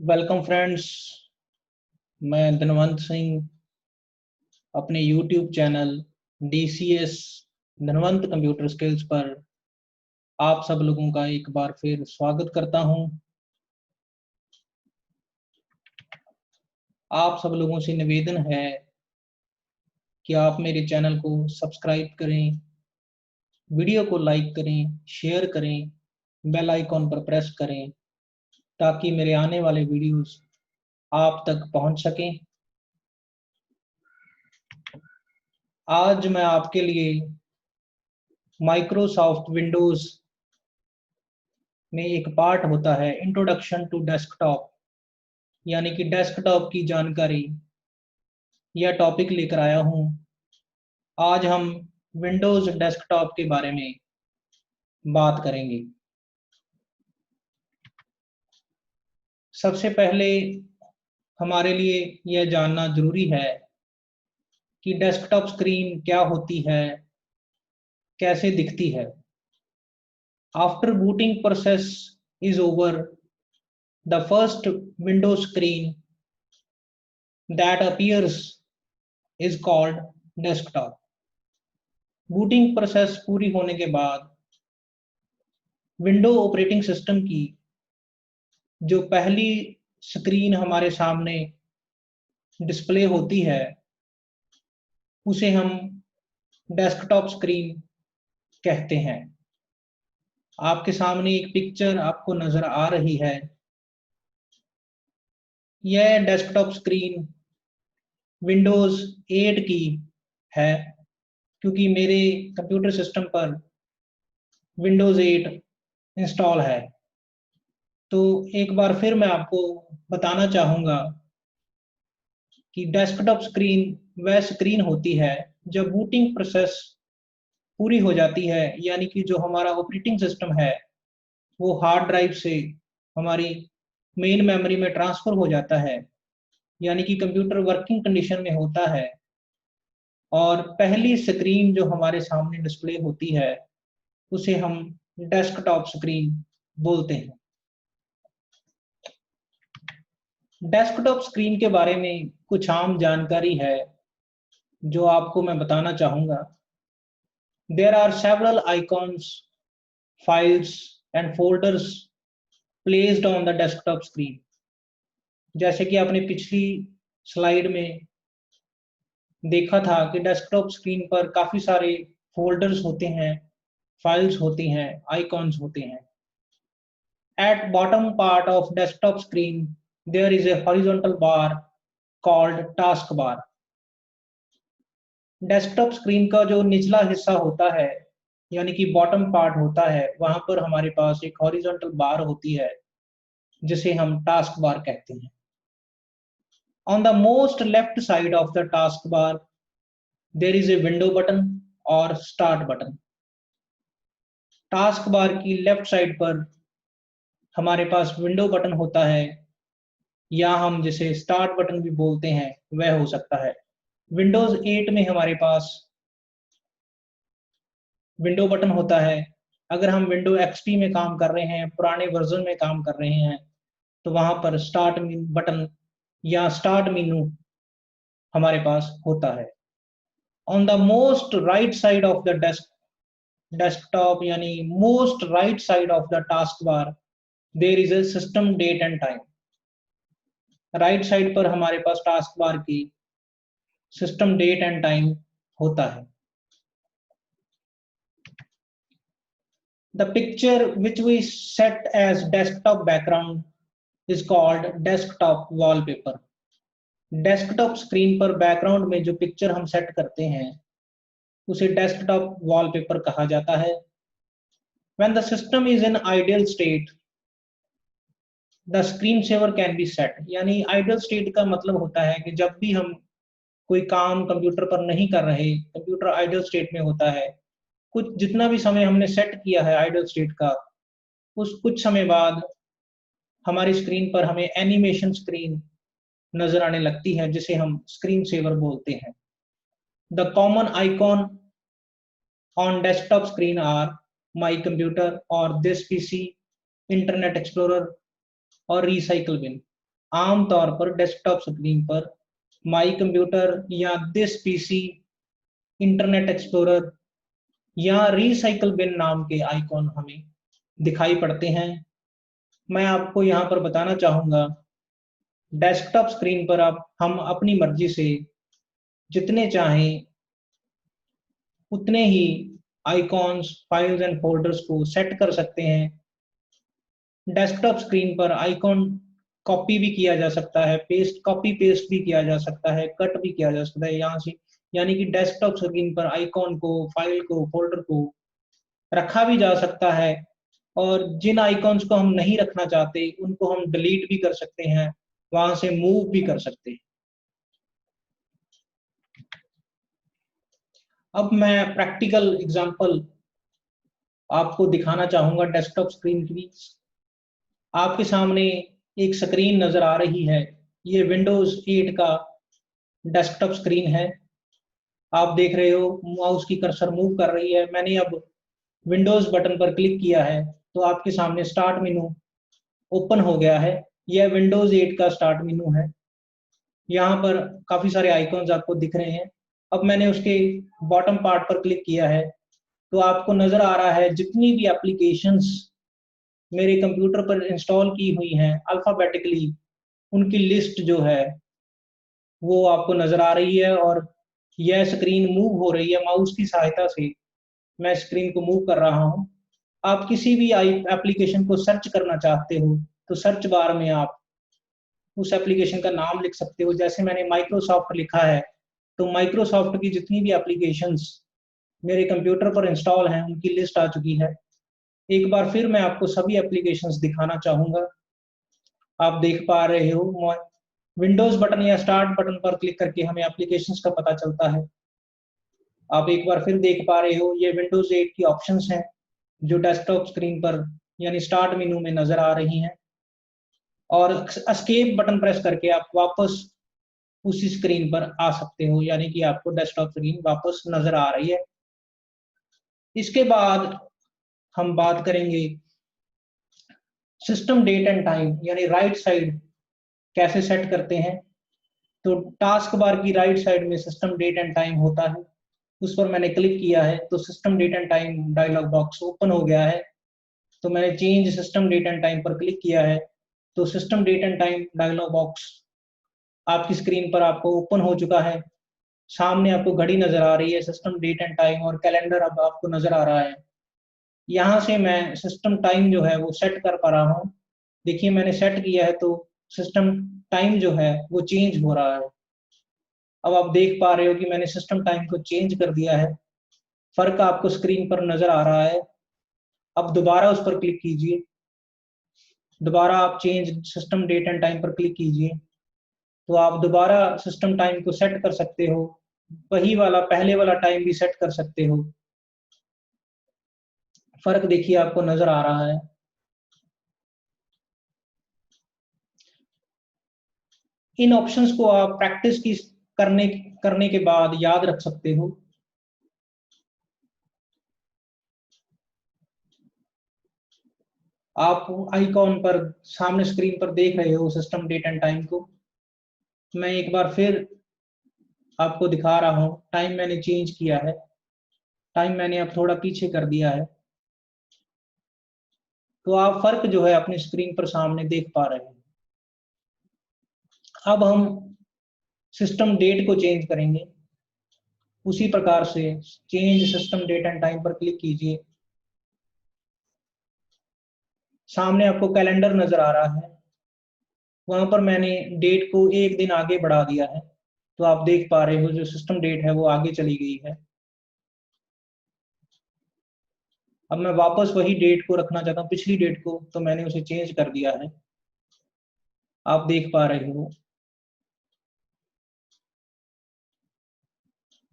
Welcome friends. मैं धनवंत सिंह अपने YouTube channel DCS Dhanvant computer skills पर आप सब लोगों का एक बार फिर स्वागत करता हूं। आप सब लोगों से निवेदन है कि आप मेरे चैनल को सब्सक्राइब करें, वीडियो को लाइक करें, शेयर करें, बेल आइकॉन पर प्रेस करें ताकि मेरे आने वाले वीडियोस आप तक पहुंच सकें। आज मैं आपके लिए माइक्रोसॉफ्ट विंडोज में एक पार्ट होता है इंट्रोडक्शन टू डेस्कटॉप, यानी कि डेस्कटॉप की जानकारी या टॉपिक लेकर आया हूं। आज हम विंडोज डेस्कटॉप के बारे में बात करेंगे। सबसे पहले हमारे लिए यह जानना जरूरी है कि डेस्कटॉप स्क्रीन क्या होती है, कैसे दिखती है। After booting process is over, the first window screen that appears is called desktop. Booting process पूरी होने के बाद विंडो ऑपरेटिंग सिस्टम की जो पहली स्क्रीन हमारे सामने डिस्प्ले होती है उसे हम डेस्कटॉप स्क्रीन कहते हैं। आपके सामने एक पिक्चर आपको नजर आ रही है। यह डेस्कटॉप स्क्रीन विंडोज 8 की है, क्योंकि मेरे कंप्यूटर सिस्टम पर विंडोज 8 इंस्टॉल है। तो एक बार फिर मैं आपको बताना चाहूँगा कि डेस्कटॉप स्क्रीन वह स्क्रीन होती है जब बूटिंग प्रोसेस पूरी हो जाती है, यानी कि जो हमारा ऑपरेटिंग सिस्टम है वो हार्ड ड्राइव से हमारी मेन मेमोरी में ट्रांसफर हो जाता है, यानी कि कंप्यूटर वर्किंग कंडीशन में होता है और पहली स्क्रीन जो हमारे सामने डिस्प्ले होती है उसे हम डेस्कटॉप स्क्रीन बोलते हैं। डेस्कटॉप स्क्रीन के बारे में कुछ आम जानकारी है जो आपको मैं बताना चाहूँगा। There are several icons, files and folders placed on the desktop screen. जैसे कि आपने पिछली स्लाइड में देखा था कि डेस्कटॉप स्क्रीन पर काफी सारे फोल्डर्स होते हैं, फाइल्स होती हैं, आइकॉन्स होते हैं। At bottom part of desktop screen there is a horizontal bar called taskbar. Desktop screen का जो निचला हिस्सा होता है, यानी कि बॉटम पार्ट होता है, वहां पर हमारे पास एक हॉरिजॉन्टल बार होती है जिसे हम टास्क बार कहते हैं। On the most left side of the task bar there is a window button और स्टार्ट बटन। टास्क बार की लेफ्ट साइड पर हमारे पास विंडो बटन होता है, या हम जिसे स्टार्ट बटन भी बोलते हैं वह हो सकता है। विंडोज 8 में हमारे पास विंडो बटन होता है। अगर हम विंडो एक्सपी में काम कर रहे हैं, पुराने वर्जन में काम कर रहे हैं, तो वहां पर स्टार्ट बटन या स्टार्ट मेनू हमारे पास होता है। On the most right side of the desktop, यानी most right side of the task bar there is a system date and time. Right side पर हमारे पास टास्क बार की सिस्टम डेट एंड टाइम होता है। The picture which we set as desktop background is called desktop wallpaper. Desktop screen पर background में जो picture हम set करते हैं उसे डेस्कटॉप वॉलपेपर कहा जाता है। When the system is in ideal state, the screen saver can be set. यानी आइडियल स्टेट का मतलब होता है कि जब भी हम कोई काम कंप्यूटर पर नहीं कर रहे, कंप्यूटर आइडियल स्टेट में होता है, कुछ जितना भी समय हमने सेट किया है आइडियल स्टेट का, उस कुछ समय बाद हमारी स्क्रीन पर हमें एनिमेशन स्क्रीन नजर आने लगती है जिसे हम स्क्रीन सेवर बोलते हैं। The common icon on desktop screen are my computer और दिस पीसी, इंटरनेट एक्सप्लोरर और रिसाइकल बिन। आम तौर पर डेस्कटॉप स्क्रीन पर माई कंप्यूटर या दिस पीसी, इंटरनेट एक्सप्लोरर या रिसाइकल बिन नाम के आइकॉन हमें दिखाई पड़ते हैं। मैं आपको यहाँ पर बताना चाहूंगा, डेस्कटॉप स्क्रीन पर हम अपनी मर्जी से जितने चाहें उतने ही आइकॉन्स, फाइल्स एंड फोल्डर्स को सेट कर सकते हैं। डेस्कटॉप स्क्रीन पर आइकॉन कॉपी भी किया जा सकता है, कॉपी पेस्ट भी किया जा सकता है, कट भी किया जा सकता है यहाँ से। यानी कि डेस्कटॉप स्क्रीन पर आइकॉन को, फाइल को, फोल्डर को रखा भी जा सकता है, और जिन आइकॉन्स को हम नहीं रखना चाहते उनको हम डिलीट भी कर सकते हैं, वहां से मूव भी कर सकते हैं। अब मैं प्रैक्टिकल एग्जांपल आपको दिखाना चाहूंगा डेस्कटॉप स्क्रीन की। आपके सामने एक स्क्रीन नजर आ रही है, ये विंडोज 8 का डेस्कटॉप स्क्रीन है। आप देख रहे हो माउस की कर्सर मूव कर रही है। मैंने अब विंडोज बटन पर क्लिक किया है तो आपके सामने स्टार्ट मेनू ओपन हो गया है। यह विंडोज 8 का स्टार्ट मेनू है। यहाँ पर काफी सारे आइकॉन्स आपको दिख रहे हैं। अब मैंने उसके बॉटम पार्ट पर क्लिक किया है तो आपको नजर आ रहा है जितनी भी एप्लीकेशंस मेरे कंप्यूटर पर इंस्टॉल की हुई हैं अल्फाबेटिकली, उनकी लिस्ट जो है वो आपको नजर आ रही है। और यह स्क्रीन मूव हो रही है माउस की सहायता से। मैं स्क्रीन को मूव कर रहा हूं। आप किसी भी एप्लीकेशन को सर्च करना चाहते हो तो सर्च बार में आप उस एप्लीकेशन का नाम लिख सकते हो। जैसे मैंने माइक्रोसॉफ्ट लिखा है तो माइक्रोसॉफ्ट की जितनी भी एप्लीकेशंस मेरे कंप्यूटर पर इंस्टॉल हैं उनकी लिस्ट आ चुकी है। एक बार फिर मैं आपको सभी एप्लीकेशंस दिखाना चाहूंगा। आप देख पा रहे हो विंडोज बटन या स्टार्ट बटन पर क्लिक करके हमें एप्लीकेशंस का पता चलता है। आप एक बार फिर देख पा रहे हो ये विंडोज 8 की ऑप्शंस हैं जो डेस्कटॉप स्क्रीन पर यानी स्टार्ट मेनू में नजर आ रही हैं। और एस्केप बटन प्रेस करके आप वापस उसी स्क्रीन पर आ सकते हो, यानी कि आपको डेस्कटॉप स्क्रीन वापस नजर आ रही है। इसके बाद हम बात करेंगे सिस्टम डेट एंड टाइम, यानी राइट साइड कैसे सेट करते हैं। तो टास्क बार की राइट साइड में सिस्टम डेट एंड टाइम होता है, उस पर मैंने क्लिक किया है तो system date and time dialog box open हो गया है। तो मैंने change system date and time पर क्लिक किया है तो system date and time dialog box आपकी स्क्रीन पर आपको ओपन हो चुका है। सामने आपको घड़ी नजर आ रही है, सिस्टम डेट एंड टाइम और कैलेंडर अब आपको नजर आ रहा है। यहाँ से मैं सिस्टम टाइम जो है वो सेट कर पा रहा हूँ। देखिए मैंने सेट किया है तो सिस्टम टाइम जो है वो चेंज हो रहा है। अब आप देख पा रहे हो कि मैंने सिस्टम टाइम को चेंज कर दिया है। फर्क आपको स्क्रीन पर नजर आ रहा है। अब दोबारा उस पर क्लिक कीजिए, दोबारा आप change system date and time पर क्लिक कीजिए तो आप दोबारा सिस्टम टाइम को सेट कर सकते हो। वही वाला पहले वाला टाइम भी सेट कर सकते हो। फर्क देखिए आपको नजर आ रहा है। इन ऑप्शंस को आप प्रैक्टिस की करने करने के बाद याद रख सकते हो। आप आइकॉन पर सामने स्क्रीन पर देख रहे हो सिस्टम डेट एंड टाइम को। मैं एक बार फिर आपको दिखा रहा हूँ, टाइम मैंने चेंज किया है, टाइम मैंने अब थोड़ा पीछे कर दिया है। तो आप फर्क जो है अपनी स्क्रीन पर सामने देख पा रहे हैं। अब हम सिस्टम डेट को चेंज करेंगे। उसी प्रकार से change system date and time पर क्लिक कीजिए। सामने आपको कैलेंडर नजर आ रहा है, वहां पर मैंने डेट को एक दिन आगे बढ़ा दिया है तो आप देख पा रहे हो जो सिस्टम डेट है वो आगे चली गई है। अब मैं वापस वही डेट को रखना चाहता हूँ, पिछली डेट को, तो मैंने उसे चेंज कर दिया है। आप देख पा रहे हो।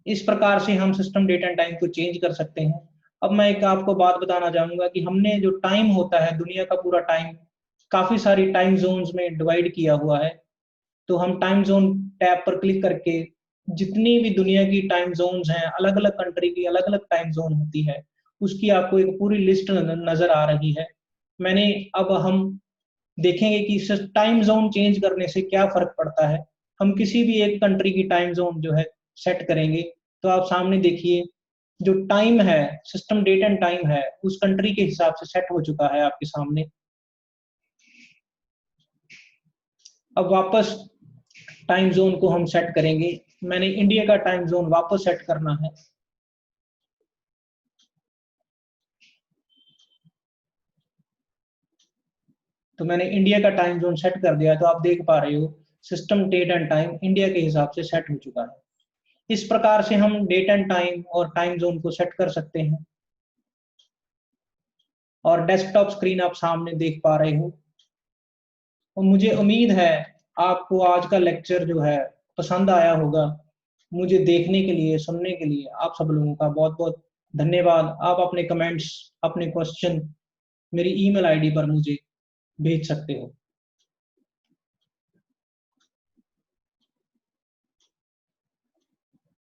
इस प्रकार से हम सिस्टम डेट एंड टाइम को चेंज कर सकते हैं। अब मैं एक आपको बात बताना चाहूंगा कि हमने जो टाइम होता है, दुनिया का पूरा टाइम काफी सारी टाइम जोन्स में डिवाइड किया हुआ है। तो हम टाइम जोन टैब पर क्लिक करके जितनी भी दुनिया की टाइम जोन्स हैं, अलग अलग कंट्री की अलग अलग टाइम जोन होती है, उसकी आपको एक पूरी लिस्ट नजर आ रही है। मैंने अब हम देखेंगे कि टाइम जोन चेंज करने से क्या फर्क पड़ता है। हम किसी भी एक कंट्री की टाइम जोन जो है सेट करेंगे, तो आप सामने देखिए जो टाइम है, सिस्टम डेट एंड टाइम है, उस कंट्री के हिसाब से सेट हो चुका है आपके सामने। अब वापस टाइम जोन को हम सेट करेंगे। मैंने इंडिया का टाइम जोन वापस सेट करना है। तो मैंने इंडिया का टाइम जोन सेट कर दिया, तो आप देख पा रहे हो system date and time India के हिसाब से सेट हो चुका है। इस प्रकार से हम डेट एंड टाइम और टाइम जोन को सेट कर सकते हैं। और डेस्कटॉप स्क्रीन आप सामने देख पा रहे हो। और मुझे उम्मीद है आपको आज का लेक्चर जो है पसंद आया होगा। मुझे देखने के लिए, सुनने के लिए आप सब लोगों का बहुत बहुत धन्यवाद। आप अपने कमेंट्स, अपने क्वेश्चन मेरी ईमेल आईडी पर मुझे भेज सकते हो।